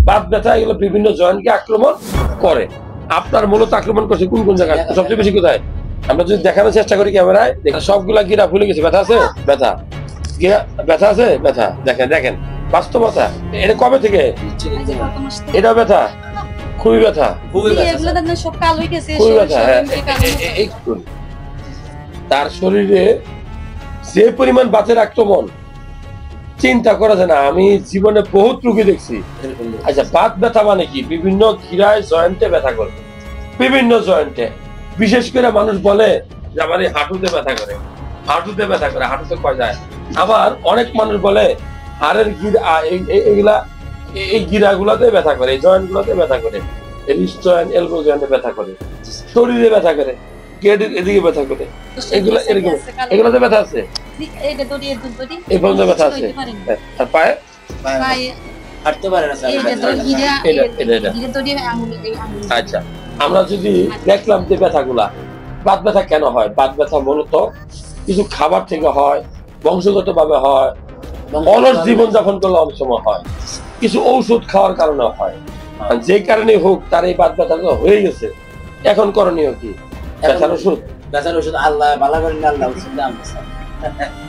বাত ব্যথা এগুলো বিভিন্ন জয়েন্টকে আক্রমণ করে। আপনার মূলত আক্রমণ করছে কোন কোন জায়গায়, সবচেয়ে বেশি কোথায়? আমরা যদি দেখানোর চেষ্টা করি ক্যামেরায়, সবগুলা গিরা ফুলে গেছে। ব্যথা আছে? ব্যথা গিরা ব্যথা আছে? ব্যথা দেখেন দেখেন বাস্তবতা। এটা কবে থেকে? এটা ব্যথা, খুবই ব্যথা, খুবই ব্যথা। তার শরীরে যে পরিমাণ বাতের আক্রমণ চিন্তা করা যায় না। আমি জীবনে বহুত রোগী দেখছি। আচ্ছা, বাত ব্যথা মানে কি? বিভিন্ন গিরায় জয়েন্টে ব্যথা করে, বিভিন্ন জয়েন্টে। বিশেষ করে মানুষ বলে যে আমার এই হাঁটুতে ব্যথা করে, হাঁটুতে ব্যথা করে, হাঁটুতে কয় যায়। আবার অনেক মানুষ বলে হাড়ের গিরা, এইগুলা এই গিরা গুলাতে ব্যথা করে, এই জয়েন্ট গুলাতে ব্যথা করে, রিস্ট জয়েন্ট, এলবো জয়েন্টে ব্যথা করে, শরীরে ব্যথা করে, এদিকে ব্যথা করে। এগুলা এরকম, এগুলাতে ব্যথা আছে, এই পর্যন্ত ব্যথা আছে। আর পায়ে হাঁটতে পারে না। আচ্ছা, আমরা যদি দেখলাম যে ব্যথাগুলা, বাত ব্যথা কেন হয়? বাত ব্যথা মূলত কিছু খাবার থেকে হয়, বংশগত ভাবে হয়, অলস জীবন যাপন করলে অনেক সময় হয়, কিছু ঔষধ খাওয়ার কারণে হয়। যে কারণে হোক তার এই বাত ব্যথা হয়ে গেছে। এখন করণীয় কি? ব্যথার ওষুধ, ব্যথার ওষুধ আল্লাহ ভালো করেন, আল্লাহ ওষুধ দাম।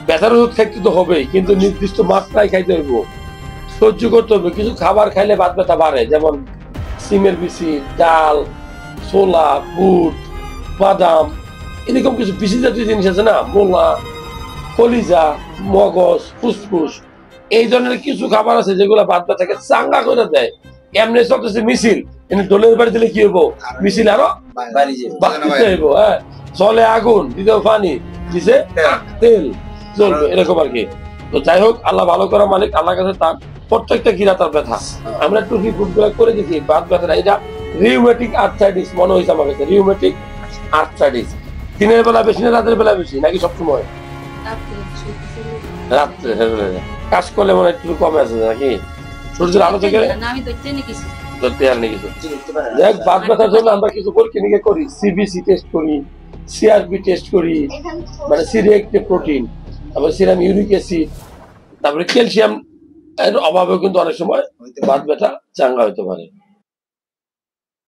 ব্যথার ওষুধ খাইতে তো হবেই, কিন্তু নির্দিষ্ট মাত্রায় খাইতে হইব, সহ্য করতে হবে। কিছু খাবার খাইলে বাত ব্যথা বাড়ে, যেমন সিমের বিচি, ডাল, ছোলা, বুট, বাদাম, এরকম কিছু বিচি জাতীয় জিনিস আছে না, মোলা, কলিজা, মগজ, ফুসফুস, এই ধরনের কিছু খাবার আছে যেগুলো বাত ব্যথাকে চাঙ্গা করে দেয়। এমনি চলতেছে মিছিল, কিন্তু দোলের বাড়ি দিলে কি হবো? মিছিল আরো বাড়তে হইব। হ্যাঁ, চলে আগুন, দিতেও পানি, দিছে তেল, চলবে, এরকম আর কি। তো যাই হোক, আল্লাহ ভালো করা মালিক, আল্লাহ কাছে তার প্রত্যেকটা গিরা তার ব্যথা। আমরা একটু রিপোর্ট গুলো করে দেখি বাত ব্যথা, এটা রিউমেটিক আর্থ্রাইটিস মনে হয়েছে আমার কাছে, রিউমেটিক আর্থ্রাইটিস। দিনের বেলা বেশি না রাতের বেলা বেশি, নাকি সবসময় রাত্রে? কাজ করলে মনে একটু কমে আছে নাকি? সূর্যের আলো থেকে ধরতে আর নেই কিছু। দেখ, বাত ব্যথার জন্য আমরা কিছু পরীক্ষা নিরীক্ষা করি, সিবিসি টেস্ট করি, সিআরপি টেস্ট করি, মানে সিরিয়াক্টিভ প্রোটিন, তারপরে সিরাম ইউরিক অ্যাসিড, তারপরে ক্যালসিয়াম এর অভাবেও কিন্তু অনেক সময় বাত ব্যথা চাঙ্গা হতে পারে।